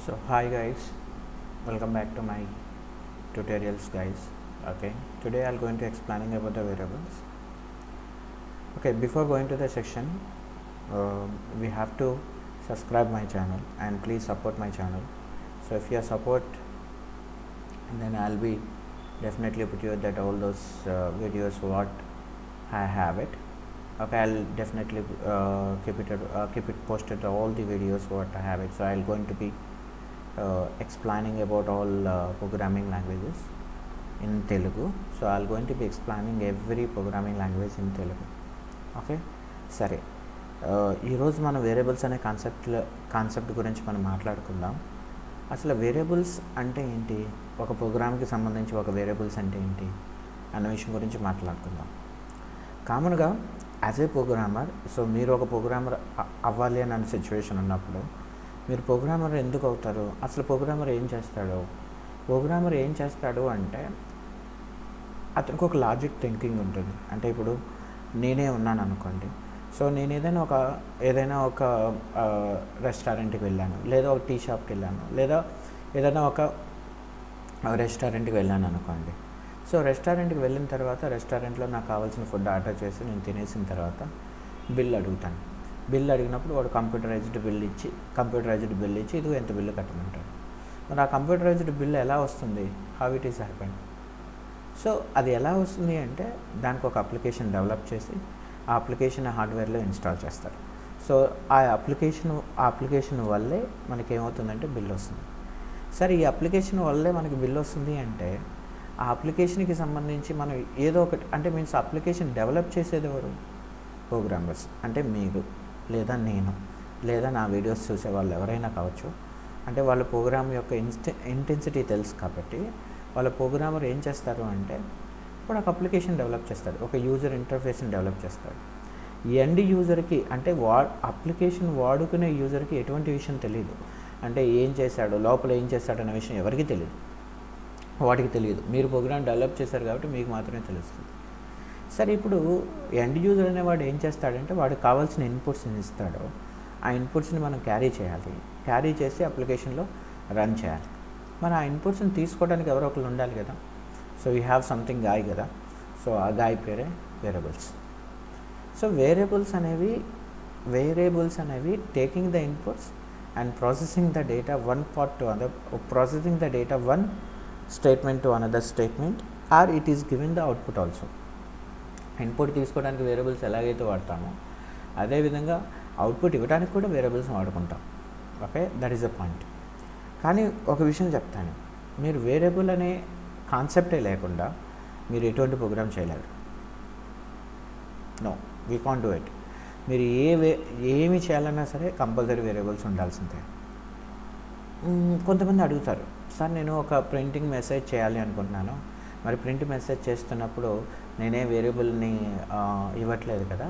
So hi guys, welcome back to my tutorials guys. Okay, today I'll going to explaining about the variables. Okay, before going to the section, we have to subscribe my channel and please support my channel. So if you support, then I'll be definitely put you that all those videos what I have it. Okay, I'll definitely keep it posted all the videos what I have it. So I'll going to be explaining about all programming languages in Telugu. So I'll going to be explaining every programming language in Telugu. Okay సరే, ఈరోజు మనం variables అనే concept గురించి మనం మాట్లాడుకుందాం. అసలు variables అంటే ఏంటి, ఒక ప్రోగ్రామ్కి సంబంధించి ఒక వేరియబుల్స్ అంటే ఏంటి అన్న విషయం గురించి మాట్లాడుకుందాం. కామన్గా యాజ్ ఏ ప్రోగ్రామర్, సో మీరు ఒక ప్రోగ్రామర్ అవ్వాలి అని సిచ్యువేషన్ ఉన్నప్పుడు మీరు ప్రోగ్రామర్ ఎందుకు అవుతారు, అసలు ప్రోగ్రామర్ ఏం చేస్తాడు అంటే అతనికి ఒక లాజిక్ థింకింగ్ ఉంటుంది. అంటే ఇప్పుడు నేనే ఉన్నాను అనుకోండి, సో నేను ఏదైనా ఒక రెస్టారెంట్కి వెళ్ళాను, లేదా ఒక టీ షాప్కి వెళ్ళాను, లేదా ఏదైనా ఒక రెస్టారెంట్కి వెళ్ళాను అనుకోండి. సో రెస్టారెంట్కి వెళ్ళిన తర్వాత రెస్టారెంట్లో నాకు కావాల్సిన ఫుడ్ ఆర్డర్ చేసి నేను తినేసిన తర్వాత బిల్ అడుగుతాను. బిల్ అడిగినప్పుడు వాడు కంప్యూటరైజ్డ్ బిల్ ఇచ్చి ఇది ఎంత బిల్లు కట్టమంటాడు. మరి ఆ కంప్యూటరైజ్డ్ బిల్ ఎలా వస్తుంది, how it is happened. So అది ఎలా వస్తుంది అంటే దానికి ఒక అప్లికేషన్ డెవలప్ చేసి ఆ అప్లికేషన్ హార్డ్వేర్లో ఇన్స్టాల్ చేస్తారు. సో ఆ అప్లికేషన్ వల్లే మనకి ఏమవుతుందంటే బిల్ వస్తుంది. సరే, ఈ అప్లికేషన్ వల్లే మనకి బిల్ వస్తుంది అంటే ఆ అప్లికేషన్కి సంబంధించి మనం ఏదో ఒకటి అంటే మీన్స్ అప్లికేషన్ డెవలప్ చేసేది ఎవరు, ప్రోగ్రామర్స్. అంటే మీరు లేదా నేను లేదా నా వీడియోస్ చూసే వాళ్ళు ఎవరైనా కావచ్చు. అంటే వాళ్ళ ప్రోగ్రామ్ యొక్క ఇంటెన్సిటీ తెలుసు కాబట్టి వాళ్ళ ప్రోగ్రామర్ ఏం చేస్తారు అంటే ఇప్పుడు ఒక అప్లికేషన్ డెవలప్ చేస్తాడు, ఒక యూజర్ ఇంటర్ఫేస్ని డెవలప్ చేస్తాడు. ఎండ్ యూజర్కి అంటే అప్లికేషన్ వాడుకునే యూజర్కి ఎటువంటి విషయం తెలియదు. అంటే ఏం చేశాడు, లోపల ఏం చేస్తాడు అనే విషయం ఎవరికి తెలియదు, వాటికి తెలియదు. మీరు ప్రోగ్రామ్ డెవలప్ చేశారు కాబట్టి మీకు మాత్రమే తెలుస్తుంది. సరే, ఇప్పుడు ఎండ్ యూజర్ అనేవాడు ఏం చేస్తాడంటే వాడికి కావాల్సిన ఇన్పుట్స్ని ఇస్తాడు. ఆ ఇన్పుట్స్ని మనం క్యారీ చేసి అప్లికేషన్లో రన్ చేయాలి. మరి ఆ ఇన్పుట్స్ని తీసుకోవడానికి ఎవరో ఒకరు ఉండాలి కదా. So you have something guy కదా. సో ఆ గాయ్ పేరే వేరియబుల్స్. సో వేరియబుల్స్ అనేవి taking the inputs and processing the data one statement to another statement, or it is giving the output also. Input తీసుకోవడానికి వేరియబుల్స్ ఎలాగైతే వాడతామో అదేవిధంగా output ఇవ్వడానికి కూడా వేరియబుల్స్ వాడుకుంటాం. Okay, that is the point. కానీ ఒక విషయం చెప్తాను, మీరు వేరియబుల్ అనే కాన్సెప్టే లేకుండా మీరు ఎటువంటి ప్రోగ్రామ్ చేయలేరు. No, we can't do it. మీరు ఏమి చేయాలన్నా సరే కంపల్సరీ వేరియబుల్స్ ఉండాల్సిందే. కొంతమంది అడుగుతారు, సార్ నేను ఒక ప్రింటింగ్ మెసేజ్ చేయాలి అనుకుంటున్నాను, మరి ప్రింట్ మెసేజ్ చేస్తున్నప్పుడు నేనే వేరియబుల్ని ఇవ్వట్లేదు కదా,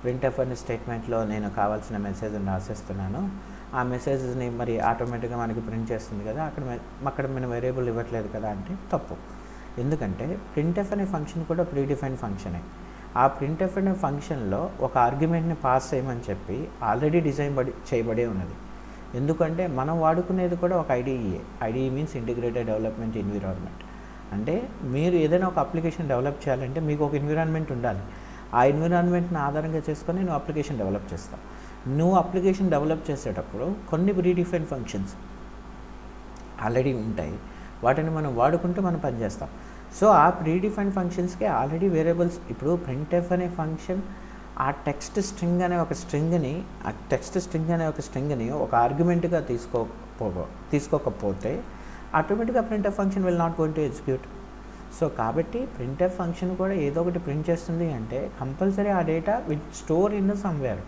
ప్రింట్ఎఫ్ అనే స్టేట్మెంట్లో నేను కావాల్సిన మెసేజ్ని రాసేస్తున్నాను, ఆ మెసేజ్ని మరి ఆటోమేటిక్గా మనకి ప్రింట్ చేస్తుంది కదా, అక్కడ మనం వేరియబుల్ ఇవ్వట్లేదు కదా అంటే తప్పు. ఎందుకంటే ప్రింట్ఎఫ్ అనే ఫంక్షన్ కూడా ప్రీడిఫైన్డ్ ఫంక్షనే. ఆ ప్రింట్ఎఫ్ అనే ఫంక్షన్లో ఒక ఆర్గ్యుమెంట్ని పాస్ చేయమని చెప్పి ఆల్రెడీ డిజైన్ చేయబడే ఉన్నది. ఎందుకంటే మనం వాడుకునేది కూడా ఒక IDE means integrated development environment. అంటే మీరు ఏదైనా ఒక అప్లికేషన్ డెవలప్ చేయాలంటే మీకు ఒక ఎన్విరాన్మెంట్ ఉండాలి. ఆ ఎన్విరాన్మెంట్ని ఆధారంగా చేసుకొని నువ్వు అప్లికేషన్ డెవలప్ చేస్తావు. నువ్వు అప్లికేషన్ డెవలప్ చేసేటప్పుడు కొన్ని ప్రీడిఫైన్డ్ ఫంక్షన్స్ ఆల్రెడీ ఉంటాయి, వాటిని మనం వాడుకుంటూ మనం పనిచేస్తాం. సో ఆ ప్రీడిఫైన్డ్ ఫంక్షన్స్కి ఆల్రెడీ వేరియబుల్స్. ఇప్పుడు ప్రింట్ఎఫ్ అనే ఫంక్షన్ ఆ టెక్స్ట్ స్ట్రింగ్ అనే ఒక స్ట్రింగ్ని ఒక ఆర్గ్యుమెంట్గా తీసుకోకపోతే ఆటోమేటిక్గా printf function will not going to execute. So కాబట్టి ప్రింట్ఎఫ్ ఫంక్షన్ కూడా ఏదో ఒకటి ప్రింట్ చేస్తుంది అంటే కంపల్సరీ ఆ data will store in somewhere.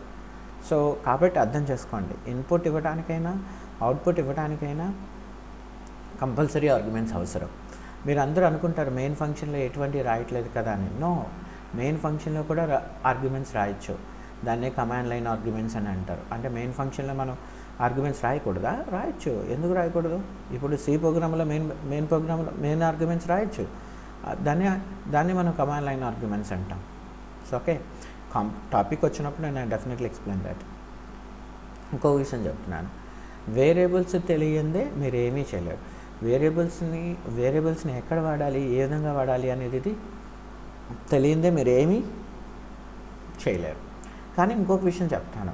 So కాబట్టి అర్థం చేసుకోండి, ఇన్పుట్ ఇవ్వడానికైనా అవుట్పుట్ ఇవ్వడానికైనా కంపల్సరీ ఆర్గ్యుమెంట్స్ అవసరం. మీరు అందరూ అనుకుంటారు మెయిన్ ఫంక్షన్లో ఎటువంటి రాయట్లేదు కదా అని. నో, మెయిన్ ఫంక్షన్లో కూడా ఆర్గ్యుమెంట్స్ రాయొచ్చు. దాన్నే కమాండ్ లైన్ ఆర్గ్యుమెంట్స్ అని అంటారు. అంటే మెయిన్ ఫంక్షన్లో మనం ఆర్గ్యుమెంట్స్ రాయకూడదా? రాయొచ్చు. ఎందుకు రాయకూడదు? ఇప్పుడు సి ప్రోగ్రామ్లో మెయిన్ ఆర్గ్యుమెంట్స్ రాయొచ్చు. దాన్ని మనం కమాండ్ లైన్ ఆర్గ్యుమెంట్స్ అంటాం. సో ఓకే, టాపిక్ వచ్చినప్పుడు నేను డెఫినెట్లీ ఎక్స్ప్లెయిన్ దాట్. ఇంకో విషయం చెప్తున్నాను, వేరియబుల్స్ తెలియందే మీరు ఏమీ చేయలేరు. వేరియబుల్స్ని ఎక్కడ వాడాలి, ఏ విధంగా వాడాలి అనేది తెలియందే మీరు ఏమీ చేయలేరు. కానీ ఇంకొక విషయం చెప్తాను,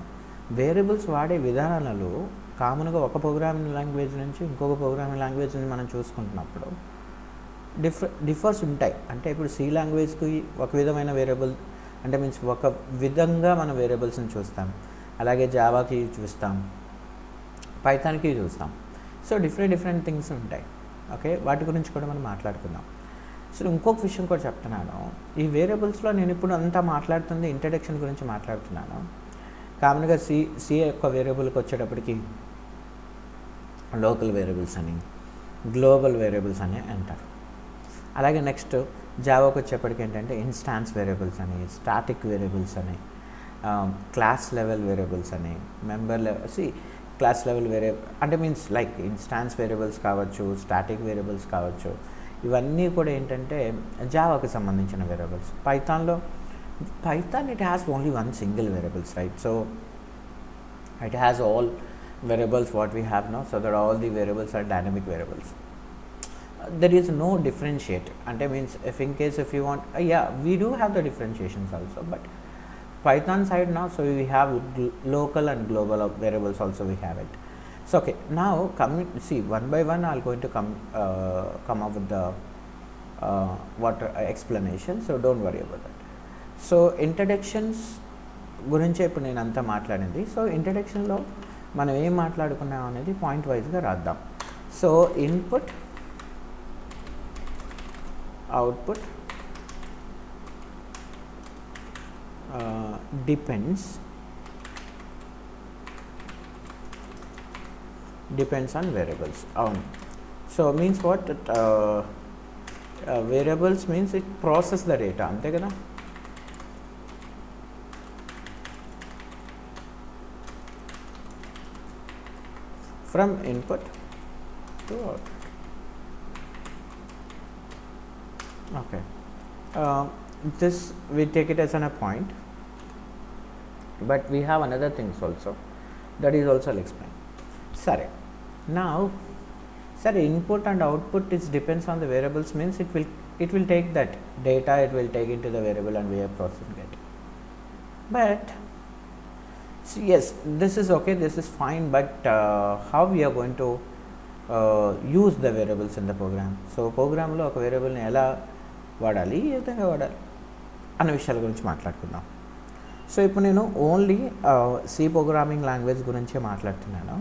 వేరియబుల్స్ వాడే విధానాలలో కామన్గా ఒక ప్రోగ్రామింగ్ లాంగ్వేజ్ నుంచి ఇంకొక ప్రోగ్రామింగ్ లాంగ్వేజ్ని మనం చూసుకుంటున్నప్పుడు డిఫర్స్ ఉంటాయి. అంటే ఇప్పుడు సి లాంగ్వేజ్కి ఒక విధమైన వేరియబుల్ అంటే మీన్స్ ఒక విధంగా మనం వేరియబుల్స్ని చూస్తాం, అలాగే జావాకి చూస్తాం, పైథాన్కి చూస్తాం. సో డిఫరెంట్ థింగ్స్ ఉంటాయి. ఓకే, వాటి గురించి కూడా మనం మాట్లాడుకుందాం. సో ఇంకొక విషయం కూడా చెప్తున్నాను, ఈ వేరియబుల్స్లో నేను ఇప్పుడు అంతా మాట్లాడుతుంది ఇంట్రడక్షన్ గురించి మాట్లాడుతున్నాను. కామన్గా సి యొక్క వేరియబుల్కి వచ్చేటప్పటికి లోకల్ వేరియబుల్స్ అని, గ్లోబల్ వేరియబుల్స్ అని అంటారు. అలాగే నెక్స్ట్ జావాకి వచ్చేప్పటికి ఏంటంటే ఇన్స్టాన్స్ వేరియబుల్స్ అని, స్టాటిక్ వేరియబుల్స్ అని, క్లాస్ లెవెల్ వేరియబుల్స్ అని, మెంబర్ లెవెల్ క్లాస్ లెవెల్ అంటే మీన్స్ లైక్ ఇన్స్టాన్స్ వేరియబుల్స్ కావచ్చు, స్టాటిక్ వేరియబుల్స్ కావచ్చు, ఇవన్నీ కూడా ఏంటంటే జావాకి సంబంధించిన variables. Python it has only one single variables, right? So it has all variables what we have now, so that all the variables are dynamic variables. There is no differentiate, and means if in case if you want yeah, we do have the differentiations also, but Python side now, so we have local and global variables also we have it. So okay, now see one by one I'll going to come up with the explanation, so don't worry about that. So introductions గురించి ఇప్పుడు నేను అంతా మాట్లాడింది. So ఇంట్రడక్షన్లో మనం ఏం మాట్లాడుకున్నాం అనేది point వైజ్గా రాద్దాం. So input, output, depends on variables. అవును. So means what, variables means it process the data, అంతే కదా. From input to output. Okay, this we take it as a point, but we have another things also that is also I'll explain. Sorry, now input and output is depends on the variables, means it will take that data, it will take into the variable and we are processing it. But so yes, this is okay, this is fine, but how we are going to use the variables in the program? So program లో ఒక వేరియబుల్ని ఎలా వాడాలి, ఏ విధంగా వాడాలి అన్న విషయాల గురించి మాట్లాడుకుందాం. సో ఇప్పుడు నేను ఓన్లీ సి ప్రోగ్రామింగ్ లాంగ్వేజ్ గురించే మాట్లాడుతున్నాను.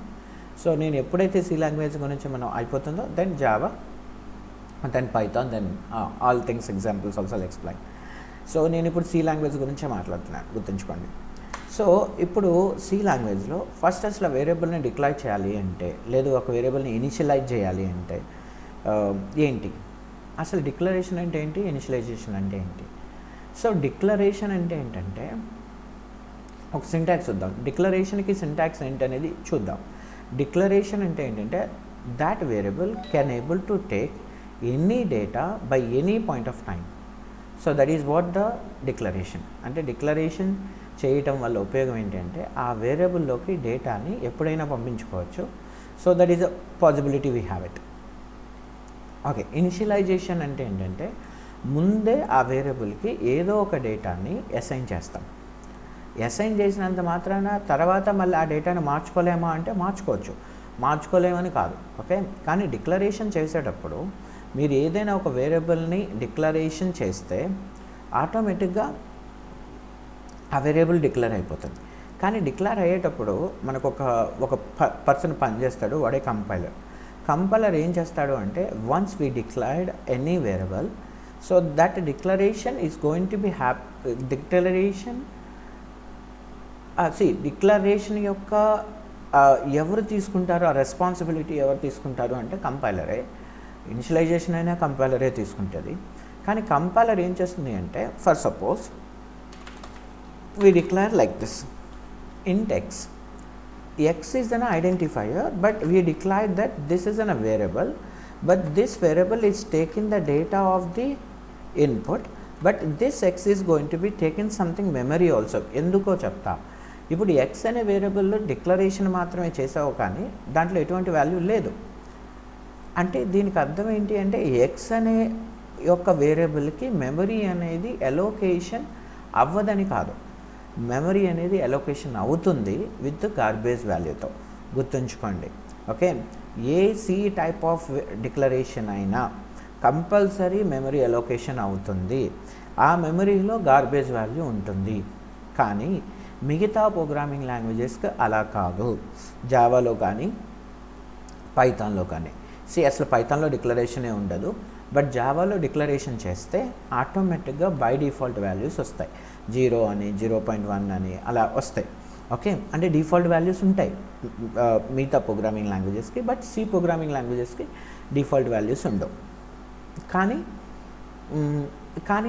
సో నేను ఎప్పుడైతే సి లాంగ్వేజ్ గురించి మనం అయిపోతుందో then Java, then Python, then all things examples also explain. So నేను ఇప్పుడు సి లాంగ్వేజ్ గురించే మాట్లాడుతున్నాను, గుర్తుంచుకోండి. సో ఇప్పుడు సి లాంగ్వేజ్లో ఫస్ట్ అసలు వేరియబుల్ని డిక్లేర్ చేయాలి అంటే, లేదు ఒక వేరియబుల్ని ఇనిషియలైజ్ చేయాలి అంటే ఏంటి అసలు, డిక్లరేషన్ అంటే ఏంటి, ఇనిషియలైజేషన్ అంటే ఏంటి? సో డిక్లరేషన్ అంటే ఏంటంటే ఒక సింటాక్స్ చూద్దాం. డిక్లరేషన్కి సింటాక్స్ ఏంటి అనేది చూద్దాం. డిక్లరేషన్ అంటే ఏంటంటే that variable can able to take any data by any point of time. So that is what the declaration అంటే. డిక్లరేషన్ చేయటం వల్ల ఉపయోగం ఏంటంటే ఆ వేరియబుల్లోకి డేటాని ఎప్పుడైనా పంపించుకోవచ్చు. So that is a possibility we have it. Okay, initialization అంటే ఏంటంటే ముందే ఆ వేరియబుల్కి ఏదో ఒక డేటాని అసైన్ చేస్తాం. అసైన్ చేసినంత మాత్రాన తర్వాత మళ్ళీ ఆ డేటాను మార్చుకోలేమా అంటే మార్చుకోవచ్చు, మార్చుకోలేమని కాదు. ఓకే, కానీ డిక్లరేషన్ చేసేటప్పుడు మీరు ఏదైనా ఒక వేరియబుల్ని డిక్లరేషన్ చేస్తే ఆటోమేటిక్గా ఆ వేరియబుల్ డిక్లేర్ అయిపోతుంది. కానీ డిక్లేర్ అయ్యేటప్పుడు మనకు ఒక పర్సన్ పనిచేస్తాడు, వాడే కంపైలర్. కంపైలర్ ఏం చేస్తాడు అంటే once we declared any variable, so that declaration is going to be declaration యొక్క ఎవరు తీసుకుంటారో ఆ రెస్పాన్సిబిలిటీ ఎవరు తీసుకుంటారు అంటే కంపైలరే. ఇనిషియలైజేషన్ అయినా కంపైలరే తీసుకుంటుంది. కానీ కంపైలర్ ఏం చేస్తుంది అంటే, for suppose we declare like this, int x is an identifier, but we declare that this is a variable, but this variable is taking the data of the input, but this x is going to be taking something memory also. ఎందుకో చెప్తా. ఇప్పుడు X అనే వేరియబుల్లో declaration మాత్రమే చేసావు, కానీ దాంట్లో ఎటువంటి value లేదు. అంటే దీనికి అర్థం ఏంటి అంటే ఎక్స్ అనే యొక్క వేరియబుల్కి మెమరీ అనేది ఎలోకేషన్ అవ్వదని కాదు, మెమరీ అనేది ఎలోకేషన్ అవుతుంది విత్ గార్బేజ్ వాల్యూతో. గుర్తుంచుకోండి. ఓకే, ఏ సి టైప్ ఆఫ్ డిక్లరేషన్ అయినా కంపల్సరీ మెమరీ ఎలోకేషన్ అవుతుంది, ఆ మెమరీలో గార్బేజ్ వాల్యూ ఉంటుంది. కానీ మిగతా ప్రోగ్రామింగ్ లాంగ్వేజెస్కి అలా కాదు. జావాలో కానీ పైథాన్లో కానీ అసలు పైథాన్లో డిక్లరేషనే ఉండదు, బట్ జావాలో డిక్లరేషన్ చేస్తే ఆటోమేటిక్గా బై డిఫాల్ట్ వాల్యూస్ వస్తాయి. 0 అని 0.1 అని అలా వస్తాయి. ఓకే, అంటే డిఫాల్ట్ వాల్యూస్ ఉంటాయి మిగతా ప్రోగ్రామింగ్ లాంగ్వేజెస్కి, బట్ సి ప్రోగ్రామింగ్ లాంగ్వేజెస్కి డిఫాల్ట్ వాల్యూస్ ఉండవు. కానీ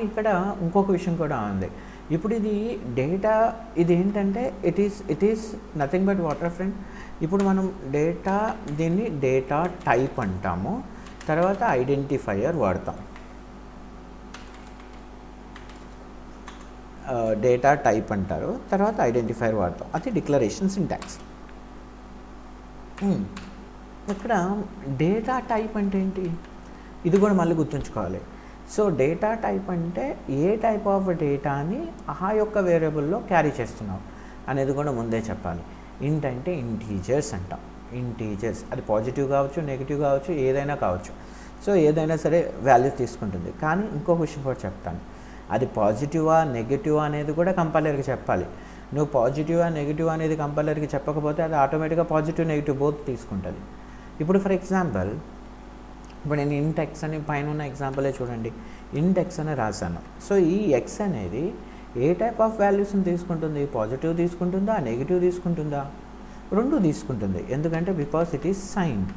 ఇక్కడ ఇంకొక విషయం కూడా ఉంది. ఇప్పుడు ఇది డేటా, ఇది ఏంటంటే it is nothing but water friend. ఇప్పుడు మనం డేటా, దీన్ని డేటా టైప్ అంటాము, తర్వాత ఐడెంటిఫైయర్ వాడతాం. డేటా టైప్ అంటారు, తర్వాత ఐడెంటిఫైయర్ వాడతాం. అది డిక్లరేషన్ సింటాక్స్. ఇక్కడ డేటా టైప్ అంటే ఏంటి, ఇది కూడా మళ్ళీ గుర్తుంచుకోవాలి. సో డేటా టైప్ అంటే ఏ టైప్ ఆఫ్ డేటాని ఆ యొక్క వేరియబుల్లో క్యారీ చేస్తున్నాం అనేది కూడా ముందే చెప్పాలి. ఇంట్ అంటే ఇంటీజర్స్ అంటాం. ఇంటీజర్స్ అది పాజిటివ్ కావచ్చు, నెగిటివ్ కావచ్చు, ఏదైనా కావచ్చు. సో ఏదైనా సరే వాల్యూ తీసుకుంటుంది. కానీ ఇంకొక విషయం కూడా చెప్తాను, అది పాజిటివా నెగిటివా అనేది కూడా కంపైలర్కి చెప్పాలి. నువ్వు పాజిటివా నెగిటివ్ అనేది కంపైలర్కి చెప్పకపోతే అది ఆటోమేటిక్గా పాజిటివ్ నెగిటివ్ బోత్ తీసుకుంటుంది. ఇప్పుడు ఫర్ ఎగ్జాంపుల్, ఇప్పుడు నేను ఇంట్ ఎక్స్ అని పైన ఉన్న ఎగ్జాంపులే చూడండి, ఇంట్ ఎక్స్ అని రాశాను. సో ఈ ఎక్స్ అనేది ఏ టైప్ ఆఫ్ వాల్యూస్ని తీసుకుంటుంది, పాజిటివ్ తీసుకుంటుందా, నెగిటివ్ తీసుకుంటుందా? రెండు తీసుకుంటుంది. ఎందుకంటే బికాస్ ఇట్ ఈస్ సైన్డ్.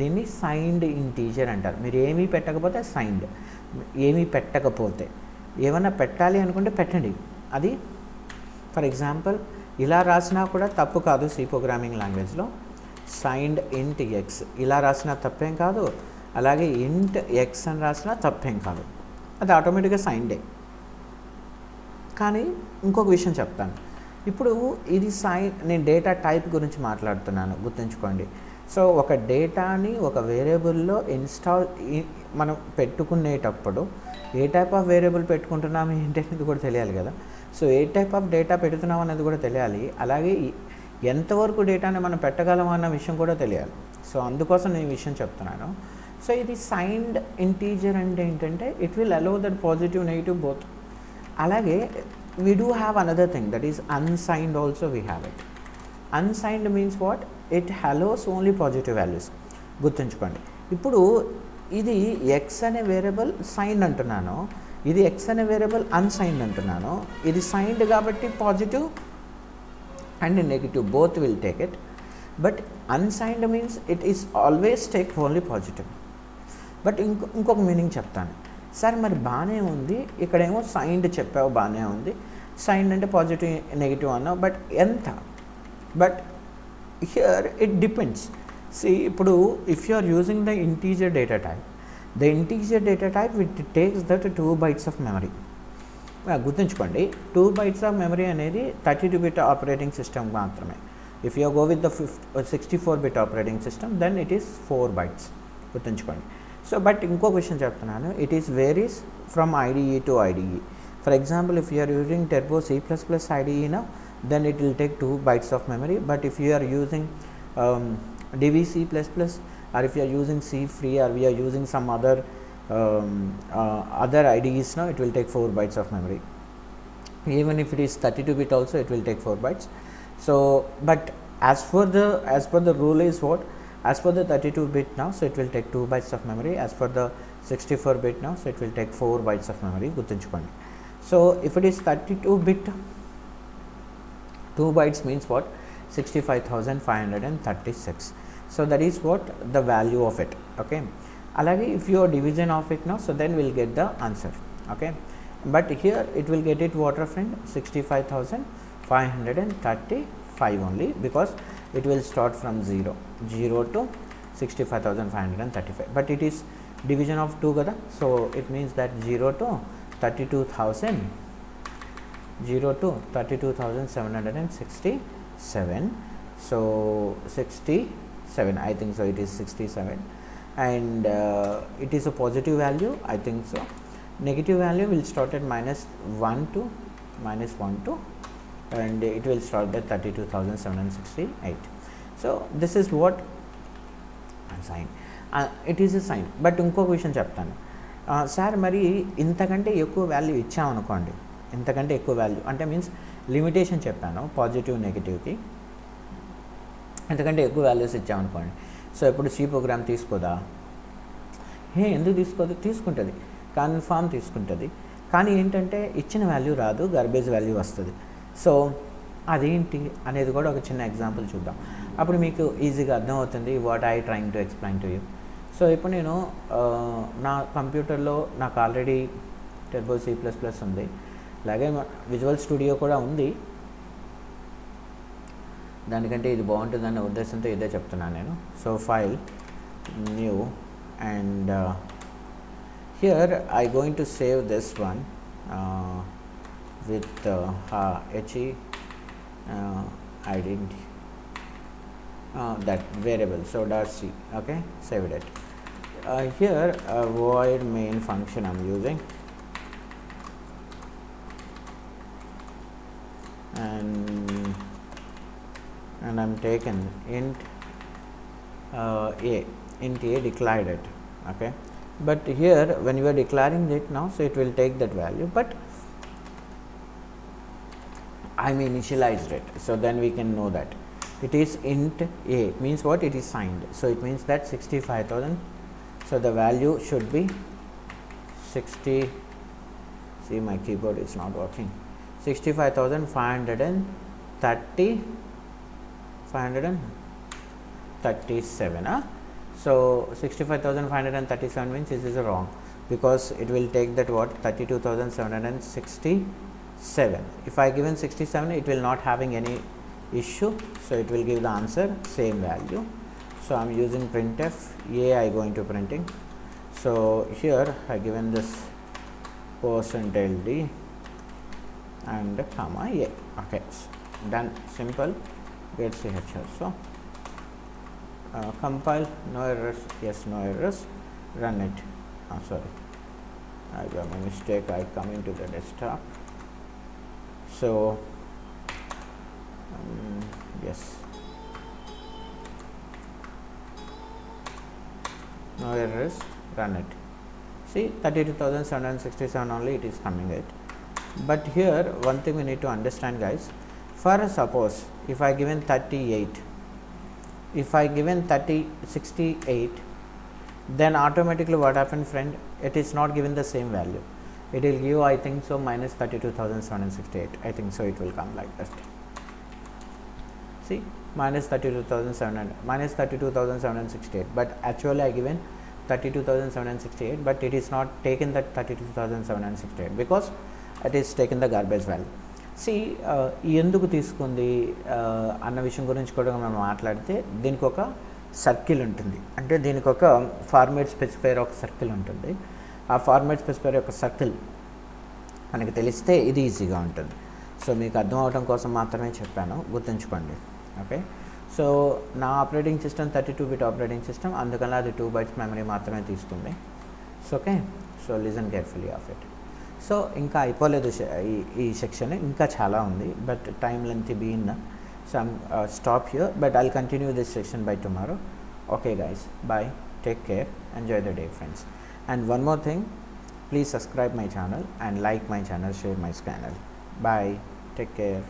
దీన్ని సైన్డ్ ఇంటీజర్ అంటారు. మీరు ఏమీ పెట్టకపోతే సైన్డ్, ఏమీ పెట్టకపోతే, ఏమన్నా పెట్టాలి అనుకుంటే పెట్టండి. అది ఫర్ ఎగ్జాంపుల్ ఇలా రాసినా కూడా తప్పు కాదు. సి ప్రోగ్రామింగ్ లాంగ్వేజ్లో సైన్డ్ ఇంట్ ఎక్స్ ఇలా రాసినా తప్పేం కాదు, అలాగే ఇంట్ ఎక్స్ అని రాసినా తప్పేం కాదు, అది ఆటోమేటిక్గా సైన్డే. కానీ ఇంకొక విషయం చెప్తాను. ఇప్పుడు ఇది నేను డేటా టైప్ గురించి మాట్లాడుతున్నాను, గుర్తుంచుకోండి. సో ఒక డేటాని ఒక వేరియబుల్లో మనం పెట్టుకునేటప్పుడు ఏ టైప్ ఆఫ్ వేరియబుల్ పెట్టుకుంటున్నాము ఏంటి అనేది కూడా తెలియాలి కదా. So A type of data పెడుతున్నాం అనేది కూడా తెలియాలి, అలాగే ఎంతవరకు డేటాని మనం పెట్టగలం అన్న విషయం కూడా తెలియాలి. సో అందుకోసం నేను ఈ విషయం చెప్తున్నాను. సో ఇది సైన్డ్ ఇంటీజర్ అంటే ఏంటంటే it will allow that positive negative both. అలాగే we do have another thing, that is unsigned also we have it. Unsigned means what? It allows only positive values. గుర్తుంచుకోండి. ఇప్పుడు ఇది ఎక్స్ అనే variable signed అంటున్నాను, ఇది X అనే variable unsigned అంటున్నాను. ఇది సైన్డ్ కాబట్టి positive and negative both will take it, but unsigned means it is always take only positive. But ఇంకొక మీనింగ్ చెప్తాను. సార్ మరి బాగానే ఉంది, ఇక్కడేమో సైన్డ్ చెప్పావు బాగానే ఉంది, సైన్డ్ అంటే పాజిటివ్ నెగిటివ్ అన్నావు, బట్ ఎంత? But here it depends. C ఇప్పుడు if you are using the integer data type it takes that 2 bytes of memory. గుర్తుంచుకోండి, 2 bytes ఆఫ్ మెమరీ అనేది 32-bit ఆపరేటింగ్ సిస్టమ్ మాత్రమే. If you go with the 64-bit operating system then it is 4 bytes. గుర్తుంచుకోండి. So but ఇంకొక విషయం చెప్తున్నాను, it is varies from IDE to IDE. For example if you are using turbo C++ IDE now, then it will take 2 bytes of memory. But if you are using DVC++, or if you are using C free, or we are using some other IDEs now, it will take 4 bytes of memory. Even if it is 32-bit also, it will take 4 bytes. So but as per the rule is what? As per the 32-bit now, so it will take 2 bytes of memory. As per the 64-bit now, so it will take 4 bytes of memory. గుర్తుంచుకోండి. So if it is 32-bit, 2 bytes means what? 65,536. So that is what the value of it. Okay. Alage if you are division of it now, so then we'll get the answer. Okay. But here it will get it what, friend? 65,535 only, because it will start from 0 to 65,535. But it is division of 2 kada, so it means that 0 to 32,000 0 to 32,767. So 67, I think so, it is 67, and it is a positive value, I think so. Negative value will start at minus 1 to, and it will start at 32,768. So this is what sign, it is a sign. But ఇంకొక విషయం చెప్తాను sir, మరి ఇంతకంటే ఎక్కువ value ఇచ్చామనుకోండి, ఇంతకంటే ఎక్కువ value అంటే means limitation చెప్పాను పాజిటివ్ నెగిటివ్కి, ఇంతకంటే ఎక్కువ వాల్యూస్ ఇచ్చామనుకోండి. సో ఇప్పుడు సి ప్రోగ్రామ్ తీసుకోదా? ఎందుకు తీసుకోదు? తీసుకుంటుంది, కన్ఫామ్ తీసుకుంటుంది. కానీ ఏంటంటే ఇచ్చిన వాల్యూ రాదు, గర్బేజ్ వాల్యూ వస్తుంది. సో అదేంటి అనేది కూడా ఒక చిన్న ఎగ్జాంపుల్ చూద్దాం, అప్పుడు మీకు ఈజీగా అర్థమవుతుంది what I trying to explain to you. So ఇప్పుడు నేను నా కంప్యూటర్లో నాకు ఆల్రెడీ టర్బో C++ ఉంది, అలాగే విజువల్ స్టూడియో కూడా ఉంది. దానికంటే ఇది బాగుంటుందన్న ఉద్దేశంతో ఇదే చెప్తున్నాను నేను. So file new, and here I going to save this one with he identity, that variable, so .c, okay, saved it. Here void main function I'm using, and I'm taken int a declared it, okay. But here when you are declaring it now, so it will take that value, but I'm initialized it, so then we can know that it is int a, means what? It is signed, so it means that 65,000, so the value should be 60, see my keyboard is not working, 65,537, so 65,537 means this is wrong, because it will take that what? 32,767. If I given 67, it will not having any issue, so it will give the answer same value. So I'm using printf a, I going to printing. So here I given this %ld and comma a, okay, done, simple, get here. So compile, no errors, yes, no errors, run it. Sorry, I got my mistake, I come into the desktop. So yes, no errors, run it. See, 32,767 only it is coming it. But here one thing we need to understand, guys. For suppose if I given 38, if I given 68, then automatically what happened, friend? It is not given the same value. It will give, I think so, minus 32,768. I think so, it will come like that. See, minus 32,768, but actually I given 32,768, but it is not taken that 32,768 because it is taken the garbage value. See, ఎందుకు తీసుకుంది అన్న విషయం గురించి కూడా మనం మాట్లాడితే, దీనికి ఒక సర్కిల్ ఉంటుంది, అంటే దీనికి ఒక ఫార్మాట్ స్పెసిఫైర్ ఒక సర్కిల్ ఉంటుంది. ఆ ఫార్మాట్ స్పెసిఫైర్ యొక్క సర్కిల్ మనకి తెలిస్తే ఇది ఈజీగా ఉంటుంది. సో మీకు అర్థం అవడం కోసం మాత్రమే చెప్పాను, గుర్తుంచుకోండి, ఓకే. సో నా operating system 32-bit operating system, అందుకని అది 2 bytes మెమరీ మాత్రమే తీసుకుంది. So okay, so listen carefully of it. So ఇంకా అయిపోలేదు ఈ సెక్షన్, ఇంకా చాలా ఉంది, but time length been, so stop here, but I'll continue this section by tomorrow. Okay guys, bye, take care, enjoy the day friends. And one more thing, please subscribe my channel and like my channel, share my channel. Bye, take care.